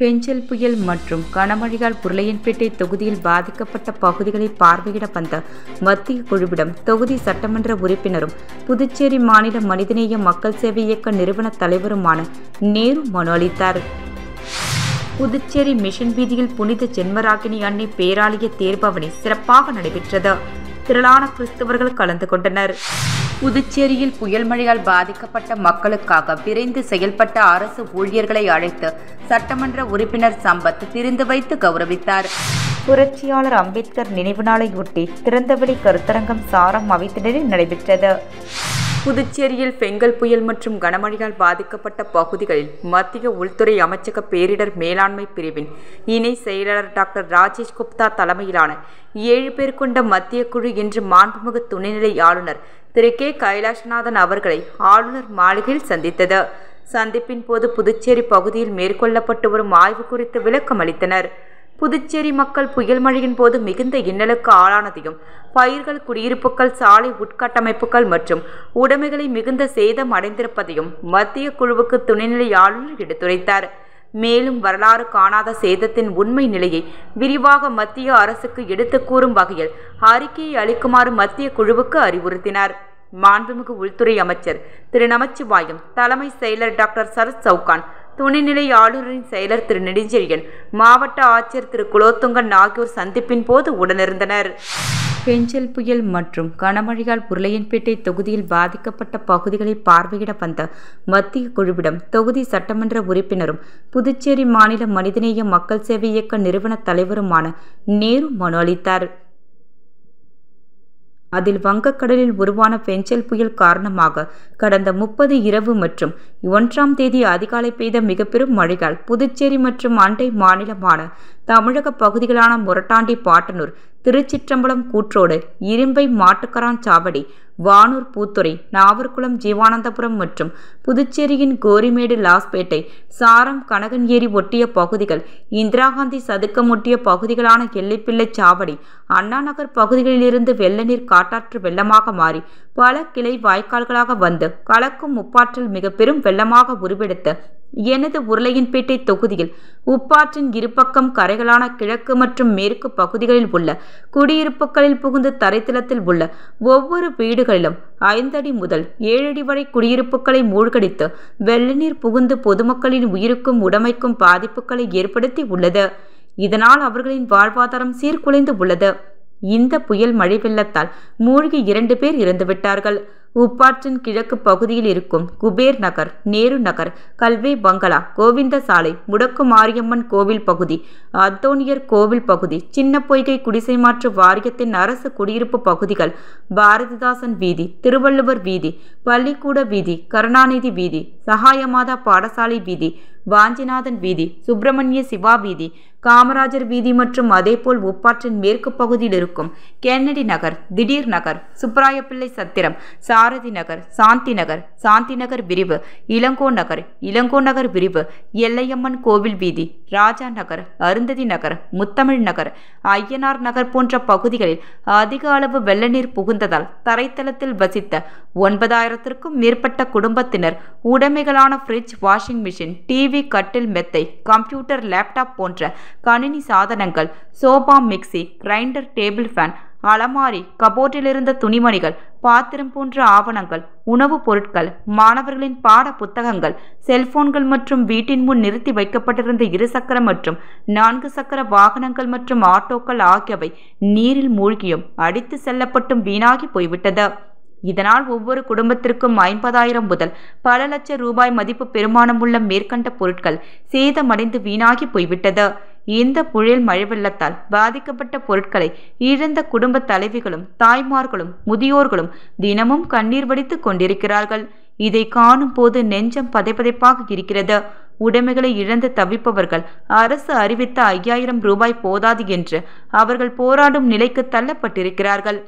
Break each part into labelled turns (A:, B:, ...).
A: பெஞ்சல் புயல் மற்றும் கனமழையால் உருளையன்பேட்டை தொகுதியில் பாதிக்கப்பட்ட பகுதிகளை பார்வையிட வந்த மத்திய குழுவிடம் தொகுதி சட்டமன்ற உறுப்பினரும் புதுச்சேரி மாநில மனிதநேய மக்கள் சேவை இயக்க நிறுவன தலைவருமான நேரு மனு அளித்தார். புதுச்சேரி மிஷன் வீதியில் புனித ஜென்மராகினி அன்னை பேராலய தேர்பவனி சிறப்பாக நடைபெற்றது. திரளான கிறிஸ்தவர்கள் கலந்து கொண்டனர். புதுச்சேரியில் புயல் மழையால் பாதிக்கப்பட்ட மக்களுக்காக விரைந்து செயல்பட்ட அரசு ஊழியர்களை அழைத்து சட்டமன்ற உறுப்பினர் சம்பத் திறந்து வைத்து கௌரவித்தார். புரட்சியாளர் அம்பேத்கர் நினைவு நாளையொட்டி திறந்தவெளி கருத்தரங்கம் சாரம் அவைத்திடலில் நடைபெற்றது. புதுச்சேரியில் பெங்கல் புயல் மற்றும் கனமழையால் பாதிக்கப்பட்ட பகுதிகளில் மத்திய உள்துறை அமைச்சக பேரிடர் மேலாண்மை பிரிவின் இணை செயலாளர் டாக்டர் ராஜேஷ் குப்தா தலைமையிலான 7 பேர் கொண்ட மத்திய குழு இன்று மாண்புமிகு துணைநிலை ஆளுநர் திரு கே கைலாஷ்நாதன் அவர்களை ஆளுநர் மாளிகையில் சந்தித்தது. சந்திப்பின் போது புதுச்சேரி பகுதியில் மேற்கொள்ளப்பட்டு வரும் ஆய்வு குறித்து விளக்கம் அளித்தனர். புதுச்சேரி மக்கள் புயல் மழையின் போது மிகுந்த இன்னலுக்கு ஆளானதையும் பயிர்கள், குடியிருப்புகள், சாலை உட்கட்டமைப்புகள் மற்றும் உடைமைகளை மிகுந்த சேதம் அடைந்திருப்பதையும் மத்திய குழுவுக்கு துணைநிலை ஆளுநர் எடுத்துரைத்தார். மேலும் வரலாறு காணாத சேதத்தின் உண்மை நிலையை விரிவாக மத்திய அரசுக்கு எடுத்துக் கூறும் வகையில் அறிக்கையை அளிக்குமாறு மத்திய குழுவுக்கு அறிவுறுத்தினார். மாண்புமிகு உள்துறை அமைச்சர் திரு நமச்சிவாயம், தலைமை செயலர் டாக்டர் சரத் சவுகான், துணைநிலை ஆளுநரின் செயலர் திரு நெடுஞ்செழியன், மாவட்ட ஆட்சியர் திரு குலோத்துங்கன் ஆகியோர் சந்திப்பின் போது உடனிருந்தனர். பெஞ்சல் புயல் மற்றும் கனமழையால் உருளையன்பேட்டை தொகுதியில் பாதிக்கப்பட்ட பகுதிகளை பார்வையிட வந்த மத்திய குழுவிடம் தொகுதி சட்டமன்ற உறுப்பினரும் புதுச்சேரி மாநில மனிதநேய மக்கள் சேவை இயக்க நிறுவன தலைவருமான நேரு மனு அளித்தார். அதில் வங்கக்கடலில் உருவான பெஞ்சல் புயல் காரணமாக கடந்த 30 இரவு மற்றும் 1ஆம் தேதி அதிகாலை பெய்த மிக பெரும் மழையால் புதுச்சேரி மற்றும் அண்டை மாநிலமான தமிழக பகுதிகளான மொரட்டாண்டி, பாட்டனூர், திருச்சிற்றம்பலம், கூற்றோடு, இரும்பை, மாட்டுக்கரான் சாவடி, வானூர், பூத்துறை, நாவர்குளம், ஜீவானந்தபுரம் மற்றும் புதுச்சேரியின் கோரிமேடு, லாஸ்பேட்டை, சாரம், கனகன் ஏரி ஒட்டிய பகுதிகள், இந்திரா காந்தி சதுக்கம் ஒட்டிய பகுதிகளான எல்லைப்பிள்ளை சாவடி, அண்ணா நகர் பகுதிகளிலிருந்து வெள்ள நீர் காட்டாற்று வெள்ளமாக மாறி பல கிளை வாய்க்கால்களாக வந்து கலக்கும் உப்பாற்றில் மிக பெரும் வெள்ளமாக உருவெடுத்த எனது உருளையன்பேட்டை தொகுதியில் உப்பாற்றின் இருபக்கம் கரைகளான கிழக்கு மற்றும் மேற்கு பகுதிகளில் உள்ள குடியிருப்புகளில் புகுந்து தரைத்தளத்தில் உள்ள ஒவ்வொரு வீடுகளிலும் 5 அடி முதல் 7 அடி வரை குடியிருப்புகளை மூழ்கடித்து வெள்ள நீர் புகுந்து பொதுமக்களின் உயிருக்கும் உடைமைக்கும் பாதிப்புகளை ஏற்படுத்தி உள்ளது. இதனால் அவர்களின் வாழ்வாதாரம் சீர்குலைந்து உள்ளது. இந்த புயல் மழை வெள்ளத்தால் மூழ்கி 2 பேர் இறந்துவிட்டார்கள். உப்பாற்றின் கிழக்கு பகுதியில் இருக்கும் குபேர் நகர், நேரு நகர், கல்வே பங்களா, கோவிந்த சாலை, முடக்கு மாரியம்மன் கோவில் பகுதி, அத்தோனியர் கோவில் பகுதி, சின்ன பொய்கை குடிசை மாற்று வாரியத்தின் அரசு குடியிருப்பு பகுதிகள், பாரதிதாசன் வீதி, திருவள்ளுவர் வீதி, பள்ளிக்கூட வீதி, கருணாநிதி வீதி, சகாயமாதா பாடசாலை வீதி, வாஞ்சிநாதன் வீதி, சுப்பிரமணிய சிவா வீதி, காமராஜர் வீதி மற்றும் அதேபோல் உப்பாற்றின் மேற்கு பகுதியில் இருக்கும் கென்னடி நகர், திடீர் நகர், சுப்பராயப்பிள்ளை சத்திரம், சாரதி நகர், சாந்தி நகர், சாந்தி நகர் விரிவு, இளங்கோ நகர், இளங்கோ நகர் விரிவு, எல்லையம்மன் கோவில் வீதி, ராஜா நகர், அருந்ததி நகர், முத்தமிழ் நகர், ஐயனார் நகர் போன்ற பகுதிகளில் அதிக அளவு வெள்ள நீர் புகுந்ததால் தரைத்தளத்தில் வசித்த 9000க்கும் மேற்பட்ட குடும்பத்தினர் உடைமைகளான ஃப்ரிட்ஜ், வாஷிங் மிஷின், டிவி, கட்டில், மெத்தை, கம்ப்யூட்டர், லேப்டாப் போன்ற கணினி சாதனங்கள், sofa, mixie, grinder, table fan, அலமாரி, கபோர்டில் இருந்த துணிமணிகள், பாத்திரம் போன்ற ஆவணங்கள், உணவுப் பொருட்கள், மாணவர்களின் பாட புத்தகங்கள், செல்போன்கள் மற்றும் வீட்டின் முன் நிறுத்தி வைக்கப்பட்டிருந்த 2 சக்கர மற்றும் 4 சக்கர வாகனங்கள் மற்றும் ஆட்டோக்கள் ஆகியவை நீரில் மூழ்கியும் அடித்து செல்லப்பட்டும் வீணாகி போய்விட்டது. இதனால் ஒவ்வொரு குடும்பத்திற்கும் 50,000 முதல் பல லட்சம் ரூபாய் மதிப்பு பெருமானம் உள்ள மேற்கண்ட பொருட்கள் சேதமடைந்து வீணாகி போய்விட்டது. இந்த புயல் மழை வெள்ளத்தால் பாதிக்கப்பட்ட பொருட்களை இழந்த குடும்ப தலைவிகளும், தாய்மார்களும், முதியோர்களும் தினமும் கண்ணீர் வடித்துக் கொண்டிருக்கிறார்கள். இதை காணும் போது நெஞ்சம் பதைப்பதைப்பாக இருக்கிறது. உடைமைகளை இழந்து தவிப்பவர்கள் அரசு அறிவித்த 5000 ரூபாய் போதாது என்று அவர்கள் போராடும் நிலைக்கு தள்ளப்பட்டிருக்கிறார்கள்.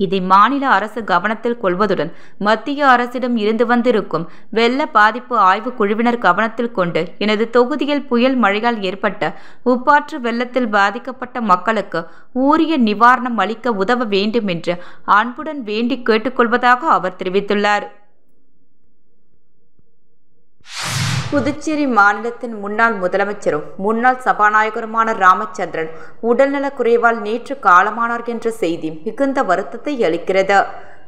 A: இதை மாநில அரசு கவனத்தில் கொள்வதுடன் மத்திய அரசிடம் இருந்து வந்திருக்கும் வெள்ள பாதிப்பு ஆய்வு குழுவினர் கவனத்தில் கொண்டு எனது தொகுதியில் புயல் மழையால் ஏற்பட்ட உப்பாற்று வெள்ளத்தில் பாதிக்கப்பட்ட மக்களுக்கு உரிய நிவாரணம் அளிக்க உதவ வேண்டும் என்று அன்புடன் வேண்டி கேட்டுக்கொள்வதாக அவர் தெரிவித்துள்ளார். புதுச்சேரி மாநிலத்தின் முன்னாள் முதலமைச்சரும் முன்னாள் சபாநாயகருமான ராமச்சந்திரன் உடல்நலக் குறைவால் நேற்று காலமானார் என்ற செய்தி மிகுந்த வருத்தத்தை அளிக்கிறது.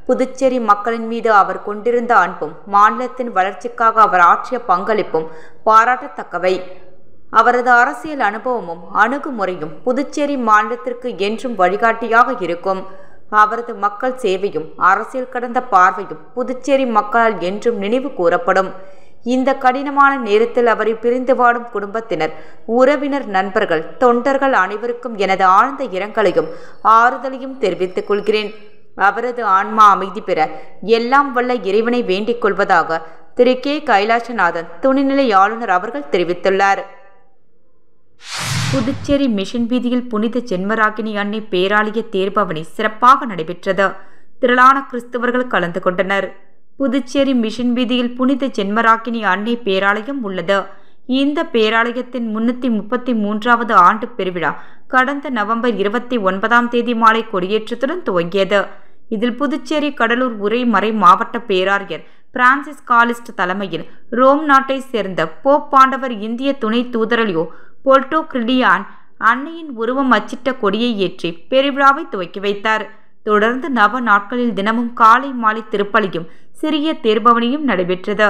A: புதுச்சேரி மக்களின் மீது அவர் கொண்டிருந்த அன்பும் மாநிலத்தின் வளர்ச்சிக்காக அவர் ஆற்றிய பங்களிப்பும் பாராட்டத்தக்கவை. அவரது அரசியல் அனுபவமும் அணுகுமுறையும் புதுச்சேரி மாநிலத்திற்கு என்றும் வழிகாட்டியாக இருக்கும். அவரது மக்கள் சேவையும் அரசியல் கடந்த பார்வையும் புதுச்சேரி மக்களால் என்றும் நினைவு கூறப்படும். இந்த கடினமான நேரத்தில் அவரை பிரிந்து வாடும் குடும்பத்தினர், உறவினர், நண்பர்கள், தொண்டர்கள் அனைவருக்கும் எனது ஆழ்ந்த இரங்கலையும் ஆறுதலையும் தெரிவித்துக் கொள்கிறேன். அவரது ஆன்மா அமைதி பெற எல்லாம் வல்ல இறைவனை வேண்டிக் கொள்வதாக திரு கே. கைலாசநாதன் துணைநிலை ஆளுநர் அவர்கள் தெரிவித்துள்ளார். புதுச்சேரி மிஷன் வீதியில் புனித ஜென்மராகினி அன்னை பேராலய தேர்பவனி சிறப்பாக நடைபெற்றது. திரளான கிறிஸ்தவர்கள் கலந்து கொண்டனர். புதுச்சேரி மிஷன் வீதியில் புனித ஜென்மராகினி அன்னை பேராலயம் உள்ளது. இந்த பேராலயத்தின் 333வது ஆண்டு பெருவிழா கடந்த நவம்பர் 29ஆம் தேதி மாலை கொடியேற்றத்துடன் துவங்கியது. இதில் புதுச்சேரி கடலூர் உறைமறை மாவட்ட பேராயர் பிரான்சிஸ் காலிஸ்ட் தலைமையில் ரோம் நாட்டை சேர்ந்த போப் பாண்டவர் இந்திய துணை தூதரலியோ போல்டோ கிரிலியான் அன்னையின் உருவம் அச்சிட்ட கொடியை ஏற்றி பெருவிழாவை துவக்கி வைத்தார். தொடர்ந்து நவ நாட்களில் தினமும் காலை மாலை திருப்பலியும் சிறிய தேர்பவனியும் நடைபெற்றது.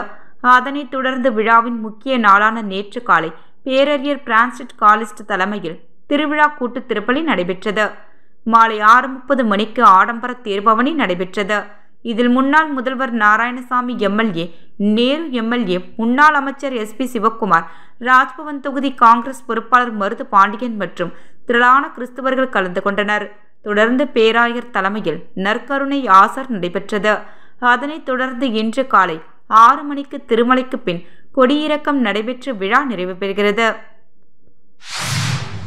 A: அதனைத் தொடர்ந்து விழாவின் முக்கிய நாளான நேற்று காலை பேரறிஞர் பிரான்சிஸ் காலிஸ்ட் தலைமையில் திருவிழா கூட்டு திருப்பலி நடைபெற்றது. மாலை 6:30 மணிக்கு ஆடம்பர தேர்பவனி நடைபெற்றது. இதில் முன்னாள் முதல்வர் நாராயணசாமி எம்எல்ஏ, நேரு எம்எல்ஏ, முன்னாள் அமைச்சர் SP சிவக்குமார், ராஜ்பவன் தொகுதி காங்கிரஸ் பொறுப்பாளர் மருது பாண்டியன் மற்றும் திரளான கிறிஸ்தவர்கள் கலந்து கொண்டனர். தொடர்ந்து பேராயர் தலைமையில் நற்கருணை ஆசர் நடைபெற்றது. அதனைத் தொடர்ந்து இன்று காலை 6 மணிக்கு திருமலைக்கு பின் கொடியிறக்கம் நடைபெற்று விழா நிறைவு பெறுகிறது.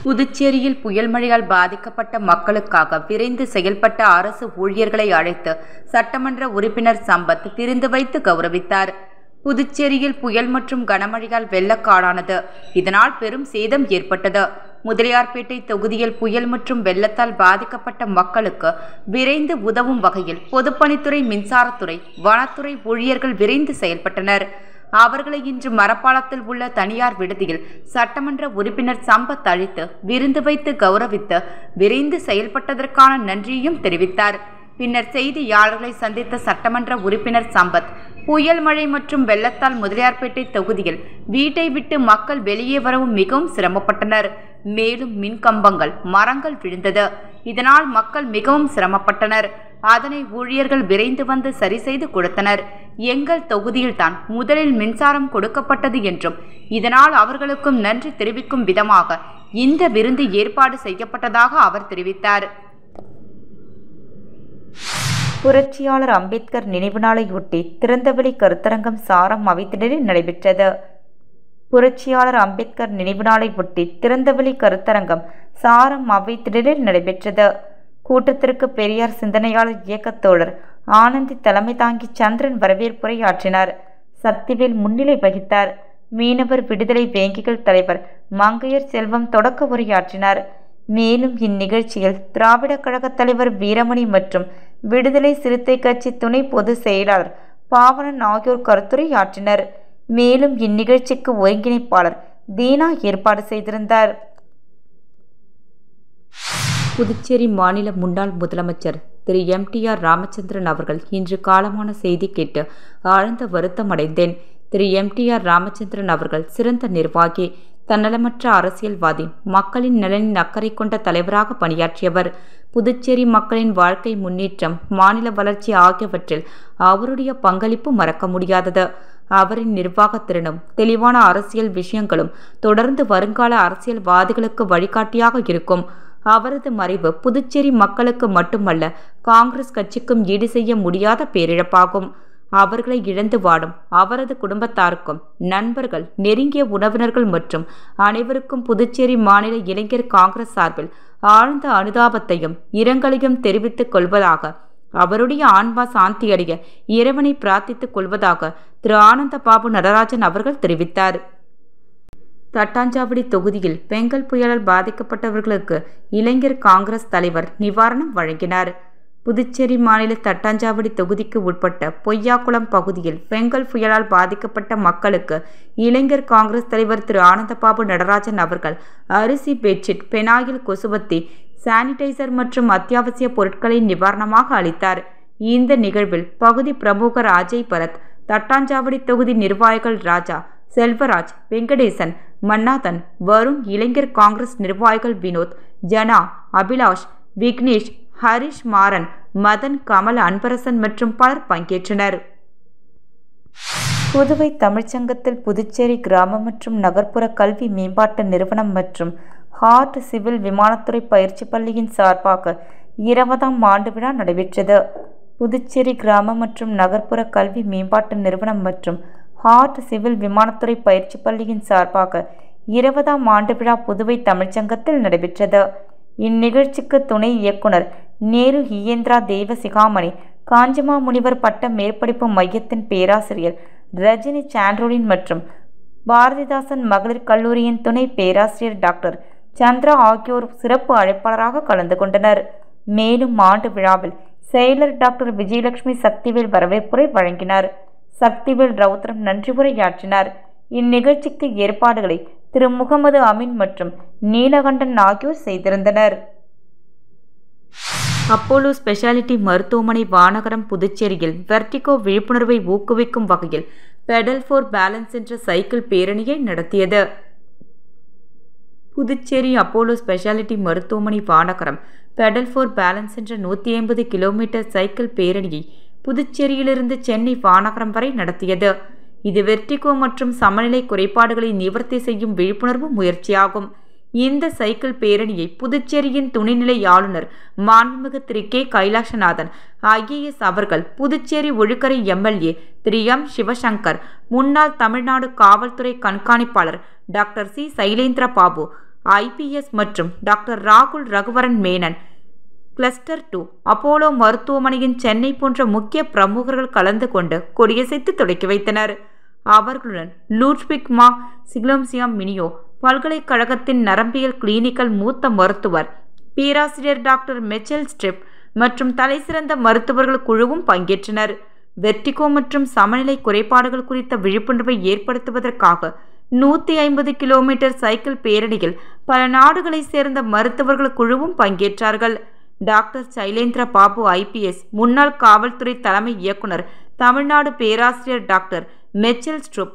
A: புதுச்சேரியில் புயல் மழையால் பாதிக்கப்பட்ட மக்களுக்காக விரைந்து செயல்பட்ட அரசு ஊழியர்களை அழைத்து சட்டமன்ற உறுப்பினர் சம்பத் விருந்து வைத்து கௌரவித்தார். புதுச்சேரியில் புயல் மற்றும் கனமழையால் வெள்ளக்காடானது. இதனால் பெரும் சேதம் ஏற்பட்டது. முதலியார்பேட்டை தொகுதியில் புயல் மற்றும் வெள்ளத்தால் பாதிக்கப்பட்ட மக்களுக்கு விரைந்து உதவும் வகையில் பொதுப்பணித்துறை, மின்சாரத்துறை, வனத்துறை ஊழியர்கள் விரைந்து செயல்பட்டனர். அவர்களை இன்று மரப்பாலத்தில் உள்ள தனியார் விடுதியில் சட்டமன்ற உறுப்பினர் சம்பத் அழைத்து விருந்து வைத்து கௌரவித்து விரைந்து செயல்பட்டதற்கான நன்றியையும் தெரிவித்தார். பின்னர் செய்தியாளர்களை சந்தித்த சட்டமன்ற உறுப்பினர் சம்பத், புயல் மழை மற்றும் வெள்ளத்தால் முதலியார்பேட்டை தொகுதியில் வீட்டை விட்டு மக்கள் வெளியே வரவும் மிகவும் சிரமப்பட்டனர். மேலும் மின்கம்பங்கள், மரங்கள் விழுந்தது. இதனால் மக்கள் மிகவும் சிரமப்பட்டனர். அதனை ஊழியர்கள் விரைந்து வந்து சரி செய்து கொடுத்தனர். எங்கள் தொகுதியில்தான் முதலில் மின்சாரம் கொடுக்கப்பட்டது என்றும் இதனால் அவர்களுக்கும் நன்றி தெரிவிக்கும் விதமாக இந்த விருந்து ஏற்பாடு செய்யப்பட்டதாக அவர் தெரிவித்தார். புரட்சியாளர் அம்பேத்கர் நினைவு நாளையொட்டி திறந்தவெளி கருத்தரங்கம் சாரம் அவைத்திடலில் நடைபெற்றது. புரட்சியாளர் அம்பேத்கர் நினைவு நாளை ஒட்டி திறந்தவெளி கருத்தரங்கம் சாரம் அவைத்திடலில் நடைபெற்றது. கூட்டத்திற்கு பெரியார் சிந்தனையாளர் இயக்கத் தோழர் ஆனந்தி தலைமை தாங்கி சந்திரன் வரவேற்புரை ஆற்றினார். சக்திவேல் முன்னிலை வகித்தார். மீனவர் விடுதலை வேங்கிகள் தலைவர் மங்கையர் செல்வம் தொடக்க உரையாற்றினார். மேலும் இந்நிகழ்ச்சியில் திராவிட கழக தலைவர் வீரமணி மற்றும் விடுதலை சிறுத்தை கட்சி துணை பொதுச் செயலாளர் பாவனன் ஆகியோர் கருத்துரையாற்றினர். மேலும் இந்நிகழ்ச்சிக்கு ஒருங்கிணைப்பாளர் தீனா ஏற்பாடு செய்திருந்தார். புதுச்சேரி மாநில முன்னாள் முதலமைச்சர் திரு MTR ராமச்சந்திரன் அவர்கள் இன்று காலமான செய்தி கேட்டு ஆழ்ந்த வருத்தம் அடைந்தேன். திரு MTR ராமச்சந்திரன் அவர்கள் சிறந்த நிர்வாகி, தன்னலமற்ற அரசியல்வாதி, மக்களின் நலனின் அக்கறை கொண்ட தலைவராக பணியாற்றியவர். புதுச்சேரி மக்களின் வாழ்க்கை முன்னேற்றம், மாநில வளர்ச்சி ஆகியவற்றில் அவருடைய பங்களிப்பு மறக்க முடியாதது. அவரின் நிர்வாகத் திறனும் தெளிவான அரசியல் விஷயங்களும் தொடர்ந்து வருங்கால அரசியல்வாதிகளுக்கு வழிகாட்டியாக இருக்கும். அவரது மறைவு புதுச்சேரி மக்களுக்கு மட்டுமல்ல, காங்கிரஸ் கட்சிக்கும் ஈடு செய்ய முடியாத பேரிழப்பாகும். அவர்களை இழந்து வாடும் அவரது குடும்பத்தாருக்கும், நண்பர்கள், நெருங்கிய உறவினர்கள் மற்றும் அனைவருக்கும் புதுச்சேரி மாநில இளைஞர் காங்கிரஸ் சார்பில் ஆழ்ந்த அனுதாபத்தையும் இரங்கலையும் தெரிவித்துக் கொள்வதாக, அவருடைய ஆன்மா சாந்தியடைய இறைவனை பிரார்த்தித்துக் கொள்வதாக திரு ஆனந்த பாபு நடராஜன் அவர்கள் தெரிவித்தார். தட்டாஞ்சாவடி தொகுதியில் பெங்கல் புயலால் பாதிக்கப்பட்டவர்களுக்கு இளைஞர் காங்கிரஸ் தலைவர் நிவாரணம் வழங்கினார். புதுச்சேரி மாநில தட்டாஞ்சாவடி தொகுதிக்கு உட்பட்ட பொய்யாக்குளம் பகுதியில் பெங்கல் புயலால் பாதிக்கப்பட்ட மக்களுக்கு இளைஞர் காங்கிரஸ் தலைவர் திரு ஆனந்தபாபு நடராஜன் அவர்கள் அரிசி, பெட்ஷீட், பெனாயில், கொசுவத்தி, சானிடைசர் மற்றும் அத்தியாவசிய பொருட்களை நிவாரணமாக அளித்தார். இந்த நிகழ்வில் பகுதி பிரமுகர் அஜய் பரத், தட்டாஞ்சாவடி தொகுதி நிர்வாகிகள் ராஜா, செல்வராஜ், வெங்கடேசன், மன்னாதன், வருண், இளைஞர் காங்கிரஸ் நிர்வாகிகள் வினோத், ஜனா, அபிலாஷ், விக்னேஷ், ஹரிஷ், மாறன், மதன், கமல், அன்பரசன் மற்றும் பலர் பங்கேற்றனர். புதுவை தமிழ்ச்சங்கத்தில் புதுச்சேரி கிராம மற்றும் நகர்ப்புற கல்வி மேம்பாட்டு நிறுவனம் மற்றும் ஹார்ட் சிவில் விமானத்துறை பயிற்சி பள்ளியின் சார்பாக 20ஆம் ஆண்டு விழா நடைபெற்றது. புதுச்சேரி கிராம மற்றும் நகர்ப்புற கல்வி மேம்பாட்டு நிறுவனம் மற்றும் ஹார்ட் சிவில் விமானத்துறை பயிற்சி பள்ளியின் சார்பாக 20ஆம் ஆண்டு விழா புதுவை தமிழ்ச்சங்கத்தில் நடைபெற்றது. இந்நிகழ்ச்சிக்கு துணை இயக்குனர் நேரு இயந்திரா தெய்வ சிகாமணி, காஞ்சிமா முனிவர் பட்ட மேற்படிப்பு மையத்தின் பேராசிரியர் ரஜினி சாண்ட்ரோலின் மற்றும் பாரதிதாசன் மகளிர் கல்லூரியின் துணை பேராசிரியர் டாக்டர் சந்திரா ஆகியோர் சிறப்பு அழைப்பாளராக கலந்து கொண்டனர். மேலும் ஆண்டு விழாவில் செயலர் டாக்டர் விஜயலட்சுமி சக்திவேல் வரவேற்புரை வழங்கினார். சக்திவேல் ரவுத்ரம் நன்றி உரையாற்றினார். இந்நிகழ்ச்சிக்கு ஏற்பாடுகளை திரு முகமது அமீன் மற்றும் நீலகண்டன் ஆகியோர் செய்திருந்தனர். அப்போலோ ஸ்பெஷாலிட்டி மருத்துவமனை வானகரம் புதுச்சேரியில் வெர்டிகோ விழிப்புணர்வை ஊக்குவிக்கும் வகையில் பெடல் ஃபார் பேலன்ஸ் என்ற சைக்கிள் பேரணியை நடத்தியது. புதுச்சேரி அப்போலோ ஸ்பெஷாலிட்டி மருத்துவமனை வானகரம் பெடல் ஃபார் பேலன்ஸ் என்ற 150 கிலோமீட்டர் சைக்கிள் பேரணியை புதுச்சேரியிலிருந்து சென்னை வானகரம் வரை நடத்தியது. இது வெர்டிகோ மற்றும் சமநிலை குறைபாடுகளை நிவர்த்தி செய்யும் விழிப்புணர்வு முயற்சியாகும். இந்த சைக்கிள் பேரணியை புதுச்சேரியின் துணைநிலை ஆளுநர் மாண்புமிகு திரு கே கைலாசநாதன் IAS அவர்கள், புதுச்சேரி ஒழுக்கரை MLA திரு M சிவசங்கர், முன்னாள் தமிழ்நாடு காவல்துறை கண்காணிப்பாளர் doctor C Sailendra Babu IPS மற்றும் டாக்டர் ராகுல் ரகுவரன் மேனன், கிளஸ்டர் 2 அப்போலோ மருத்துவமனையின் சென்னை போன்ற முக்கிய பிரமுகர்கள் கலந்து கொண்டு கொடியசைத்து தொடக்கி வைத்தனர். அவர்களுடன் லூட்விக் மா சிக்லோம்சியம் மினியோ பல்கலைக்கழகத்தின் நரம்பியல் கிளினிக்கல் மூத்த மருத்துவர் பேராசிரியர் டாக்டர் மெச்சல் ஸ்ட்ரிப் மற்றும் தலைசிறந்த மருத்துவர்கள் குழுவும் பங்கேற்றனர். வெர்டிகோ மற்றும் சமநிலை குறைபாடுகள் குறித்த விழிப்புணர்வை ஏற்படுத்துவதற்காக 150 கிலோமீட்டர் சைக்கிள் பேரணியில் பல நாடுகளைச் சேர்ந்த மருத்துவர்கள் குழுவும் பங்கேற்றார்கள். டாக்டர் சைலேந்திர பாபு IPS, முன்னாள் காவல்துறை தலைமை இயக்குனர், தமிழ்நாடு பேராசிரியர் டாக்டர் மெச்சல் ஸ்ட்ரூப்,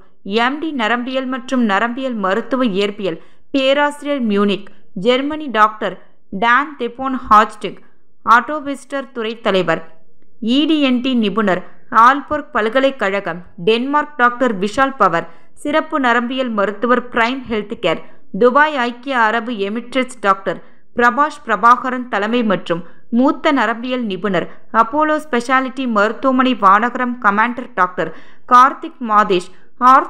A: MD நரம்பியல் மற்றும் நரம்பியல் மருத்துவ இயற்பியல் பேராசிரியர் மியூனிக், ஜெர்மனி டாக்டர் டான் தெபோன் ஹாஜ்டிக், ஆட்டோவிஸ்டர் துறை தலைவர், EDNT நிபுணர், ஆல்போர்க் பல்கலைக்கழகம், டென்மார்க் டாக்டர் விஷால் பவர், சிறப்பு நரம்பியல் மருத்துவர், பிரைம் ஹெல்த் கேர், துபாய் ஐக்கிய அரபு எமிரேட்ஸ் டாக்டர் பிரபாஷ் பிரபாகரன் தலைமை மற்றும் மூத்த நரம்பியல் நிபுணர், அப்போலோ ஸ்பெஷாலிட்டி மருத்துவமனை வானகரம் கமாண்டர் டாக்டர் கார்த்திக் மாதேஷ்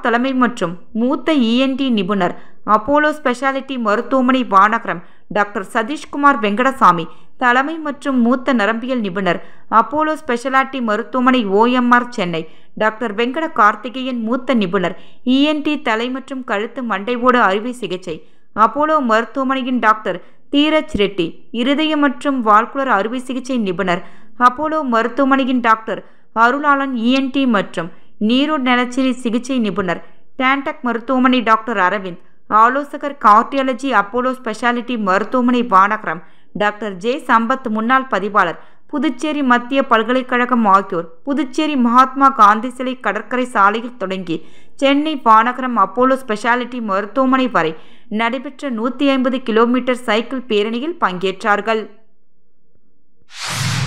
A: தலைமை மற்றும் மூத்த ENT நிபுணர், அப்போலோ ஸ்பெஷாலிட்டி மருத்துவமனை வானகரம் டாக்டர் சதீஷ்குமார் வெங்கடசாமி தலைமை மற்றும் மூத்த நரம்பியல் நிபுணர், அப்போலோ ஸ்பெஷாலிட்டி மருத்துவமனை OMR சென்னை டாக்டர் வெங்கட கார்த்திகேயன் மூத்த நிபுணர், ENT தலை மற்றும் கழுத்து மண்டைவோடு அறுவை சிகிச்சை, அப்போலோ மருத்துவமனையின் டாக்டர் தீரஜ் ரெட்டி இருதய மற்றும் வால்குழல் அறுவை சிகிச்சை நிபுணர், அப்போலோ மருத்துவமனையின் டாக்டர் அருளாளன் ENT மற்றும் நீரோட் நலச்சிரி சிகிச்சை நிபுணர், டான்டக் மருத்துவமனை டாக்டர் அரவிந்த், ஆலோசகர் கார்டியாலஜி, அப்போலோ ஸ்பெஷாலிட்டி மருத்துவமனை வானகரம் டாக்டர் J சம்பத், முன்னாள் பதிவாளர், புதுச்சேரி மத்திய பல்கலைக்கழகம் ஆகியோர் புதுச்சேரி மகாத்மா காந்தி சிலை கடற்கரை சாலையில் தொடங்கி சென்னை வானகரம் அப்போலோ ஸ்பெஷாலிட்டி மருத்துவமனை வரை நடைபெற்ற 150 கிலோமீட்டர் சைக்கிள் பேரணியில் பங்கேற்றார்கள்.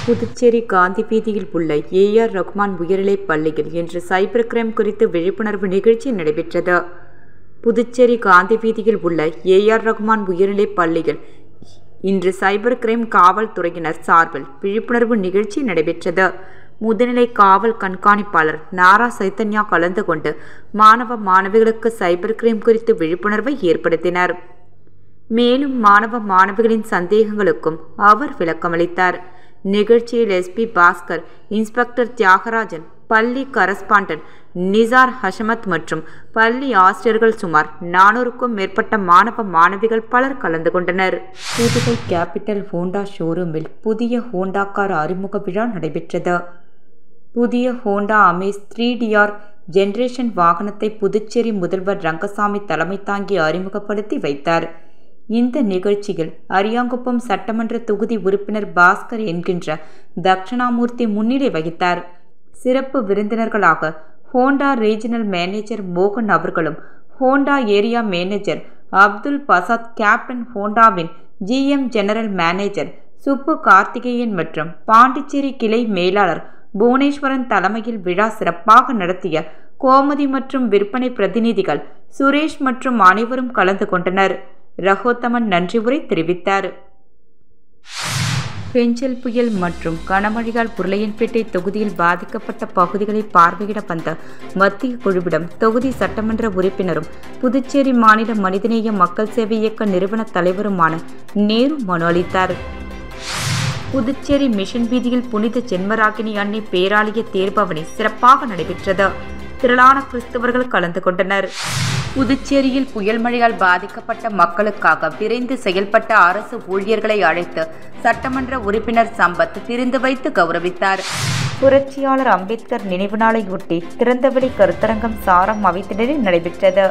A: புதுச்சேரி காந்தி வீதியில் உள்ள AR ரகுமான் உயர்நிலைப் பள்ளியில் இன்று சைபர் கிரைம் குறித்து விழிப்புணர்வு நிகழ்ச்சி நடைபெற்றது. புதுச்சேரி காந்தி வீதியில் உள்ள AR ரகுமான் உயர்நிலைப் பள்ளியில் இன்று சைபர் கிரைம் காவல்துறையினர் சார்பில் விழிப்புணர்வு நிகழ்ச்சி நடைபெற்றது. முதுநிலை காவல் கண்காணிப்பாளர் நாரா சைத்தன்யா கலந்து கொண்டு மாணவ மாணவிகளுக்கு சைபர் கிரைம் குறித்து விழிப்புணர்வை ஏற்படுத்தினார். மேலும் மாணவ மாணவிகளின் சந்தேகங்களுக்கும் அவர் விளக்கமளித்தார். நிகழ்ச்சியில் SP பாஸ்கர், இன்ஸ்பெக்டர் தியாகராஜன், பள்ளி கரஸ்பாண்டன்ட் நிசார் ஹஷமத் மற்றும் பள்ளி ஆசிரியர்கள் சுமார் 400க்கும் மேற்பட்ட மாணவ மாணவிகள் பலர் கலந்து கொண்டனர். புதுவை கேபிட்டல் ஹோண்டா ஷோரூமில் புதிய ஹோண்டா கார் அறிமுக விழா நடைபெற்றது. புதிய ஹோண்டா அமேஸ் 3DR ஜெனரேஷன் வாகனத்தை புதுச்சேரி முதல்வர் ரங்கசாமி தலைமை தாங்கி அறிமுகப்படுத்தி வைத்தார். இந்த நிகழ்ச்சியில் அரியாங்குப்பம் சட்டமன்ற தொகுதி உறுப்பினர் பாஸ்கர் என்கின்ற தட்சணாமூர்த்தி முன்னிலை வகித்தார். சிறப்பு விருந்தினர்களாக ஹோண்டா ரீஜனல் மேனேஜர் மோகன் அவர்களும், ஹோண்டா ஏரியா மேனேஜர் அப்துல் பசாத், கேப்டன் ஹோண்டாவின் GM general manager Subbu Karthikeyan மற்றும் பாண்டிச்சேரி கிளை மேலாளர் புவனேஸ்வரன் தலைமையில் விழா சிறப்பாக நடத்திய கோமதி மற்றும் விற்பனை பிரதிநிதிகள் சுரேஷ் மற்றும் அனைவரும் கலந்து கொண்டனர். ரகோத்தமன் நன்றி உரை தெரிவித்தார். பெஞ்சல் புயல் மற்றும் கனமழையால் உருளையன்பேட்டை தொகுதியில் பாதிக்கப்பட்ட பகுதிகளை பார்வையிட வந்த மத்திய குழுவிடம் தொகுதி சட்டமன்ற உறுப்பினரும் புதுச்சேரி மாநில மனிதநேய மக்கள் சேவை இயக்க நிறுவன தலைவருமான நேரு மனு அளித்தார். புதுச்சேரி மிஷன் வீதியில் புனித ஜென்மராகினி அன்னை பேராலய தேர்பவனி சிறப்பாக நடைபெற்றது. திரளான கிறிஸ்தவர்கள் கலந்து கொண்டனர். புதுச்சேரியில் புயல் மழையால் பாதிக்கப்பட்ட மக்களுக்காக விரைந்து செயல்பட்ட அரசு ஊழியர்களை அழைத்து சட்டமன்ற உறுப்பினர் சம்பத் விருந்து வைத்து கௌரவித்தார். புரட்சியாளர் அம்பேத்கர் நினைவு நாளையொட்டி திறந்தவெளி கருத்தரங்கம் சாரம் அவைத்திடலில் நடைபெற்றது.